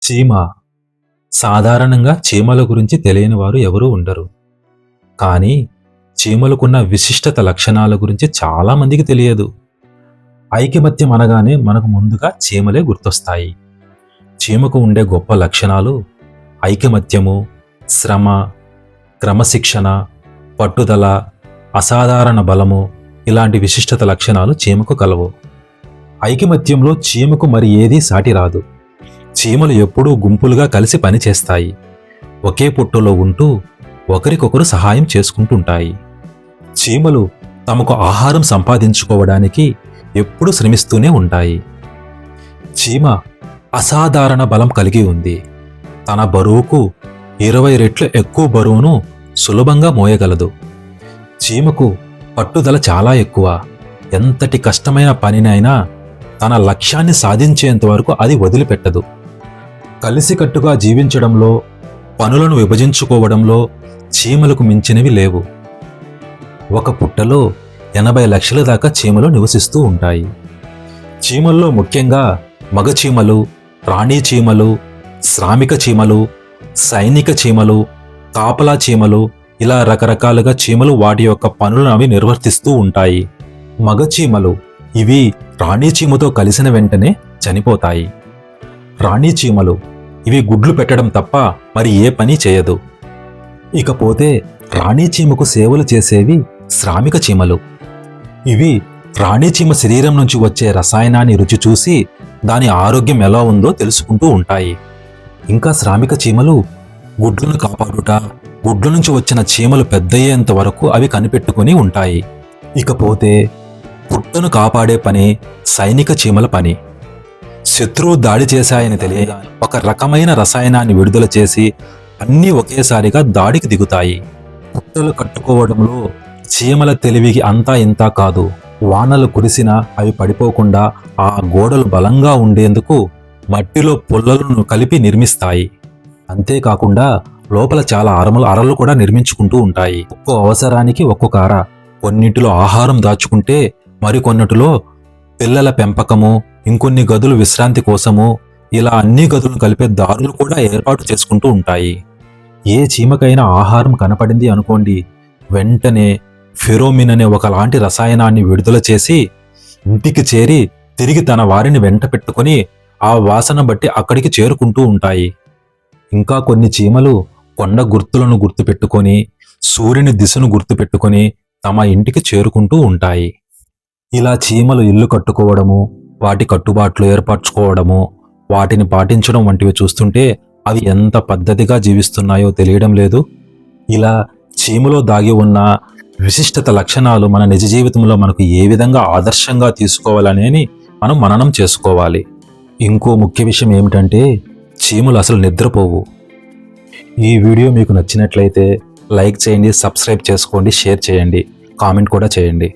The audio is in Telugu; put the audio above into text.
చీమ. సాధారణంగా చీమల గురించి తెలియని వారు ఎవరూ ఉండరు. కానీ చీమలకున్న విశిష్టత లక్షణాల గురించి చాలామందికి తెలియదు. ఐకమత్యం అనగానే మనకు ముందుగా చీమలే గుర్తొస్తాయి. చీమకు ఉండే గొప్ప లక్షణాలు ఐకమత్యము, శ్రమ, క్రమశిక్షణ, పట్టుదల, అసాధారణ బలము, ఇలాంటి విశిష్టత లక్షణాలు చీమకు కలవు. ఐకమత్యంలో చీమకు మరి ఏదీ సాటి రాదు. చీమలు ఎప్పుడూ గుంపులుగా కలిసి పనిచేస్తాయి. ఒకే పొట్టులో ఉంటూ ఒకరికొకరు సహాయం చేసుకుంటుంటాయి. చీమలు తమకు ఆహారం సంపాదించుకోవడానికి ఎప్పుడూ శ్రమిస్తూనే ఉంటాయి. చీమ అసాధారణ బలం కలిగి ఉంది. తన బరువుకు 20 రెట్లు ఎక్కువ బరువును సులభంగా మోయగలదు. చీమకు పట్టుదల చాలా ఎక్కువ. ఎంతటి కష్టమైన పనినైనా తన లక్ష్యాన్ని సాధించేంత వరకు అది వదిలిపెట్టదు. కలిసికట్టుగా జీవించడంలో, పనులను విభజించుకోవడంలో చీమలకు మించినవి లేవు. ఒక పుట్టలో 80 లక్షల దాకా చీమలు నివసిస్తూ ఉంటాయి. చీమల్లో ముఖ్యంగా మగ చీమలు, రాణి చీమలు, శ్రామిక చీమలు, సైనిక చీమలు, కాపలా చీమలు, ఇలా రకరకాలుగా చీమలు వాటి యొక్క పనులను అవి నిర్వర్తిస్తూ ఉంటాయి. మగ చీమలు ఇవి రాణి చీమతో కలిసిన వెంటనే చనిపోతాయి. రాణి చీమలు ఇవి గుడ్లు పెట్టడం తప్ప మరి ఏ పని చేయదు. ఇకపోతే రాణి చీమకు సేవలు చేసేవి శ్రామిక చీమలు. ఇవి రాణి చీమ శరీరం నుంచి వచ్చే రసాయనాన్ని రుచి చూసి దాని ఆరోగ్యం ఎలా ఉందో తెలుసుకుంటూ ఉంటాయి. ఇంకా శ్రామిక చీమలు గుడ్లను కాపాడుట, గుడ్ల నుంచి వచ్చిన చీమలు పెద్దయ్యేంత వరకు అవి కనిపెట్టుకుని ఉంటాయి. ఇకపోతే పుట్టను కాపాడే పని సైనిక చీమల పని. శత్రువు దాడి చేశాయని తెలియగా ఒక రకమైన రసాయనాన్ని విడుదల చేసి అన్నీ ఒకేసారిగా దాడికి దిగుతాయి. పుట్టలు కట్టుకోవడంలో చీమల తెలివికి అంతా ఇంతా కాదు. వానలు కురిసినా అవి పడిపోకుండా ఆ గోడలు బలంగా ఉండేందుకు మట్టిలో పుల్లలను కలిపి నిర్మిస్తాయి. అంతేకాకుండా లోపల చాలా అరలు కూడా నిర్మించుకుంటూ ఉంటాయి. ఒక్కో అవసరానికి ఒక్కొక్క అర. కొన్నింటిలో ఆహారం దాచుకుంటే మరికొన్నిటిలో పిల్లల పెంపకము, ఇంకొన్ని గదులు విశ్రాంతి కోసము, ఇలా అన్ని గదులను కలిపే దారులు కూడా ఏర్పాటు చేసుకుంటూ ఉంటాయి. ఏ చీమకైనా ఆహారం కనపడింది అనుకోండి, వెంటనే ఫెరోమిన్ అనే ఒకలాంటి రసాయనాన్ని విడుదల చేసి ఇంటికి చేరి తిరిగి తన వారిని వెంట పెట్టుకుని ఆ వాసన బట్టి అక్కడికి చేరుకుంటూ ఉంటాయి. ఇంకా కొన్ని చీమలు కొండ గుర్తులను గుర్తుపెట్టుకొని, సూర్యుని దిశను గుర్తుపెట్టుకొని తమ ఇంటికి చేరుకుంటూ ఉంటాయి. ఇలా చీమలు ఇల్లు కట్టుకోవడము, వాటి కట్టుబాట్లు ఏర్పరచుకోవడము, వాటిని పాటించడం వంటివి చూస్తుంటే అవి ఎంత పద్ధతిగా జీవిస్తున్నాయో తెలియడం లేదు. ఇలా చీమలో దాగి ఉన్న విశిష్టత లక్షణాలు మన నిజ జీవితంలో మనకు ఏ విధంగా ఆదర్శంగా తీసుకోవాలనేది మనం మననం చేసుకోవాలి. ఇంకో ముఖ్య విషయం ఏమిటంటే చీమలు అసలు నిద్రపోవు. ఈ వీడియో మీకు నచ్చినట్లయితే లైక్ చేయండి, సబ్స్క్రైబ్ చేసుకోండి, షేర్ చేయండి, కామెంట్ కూడా చేయండి.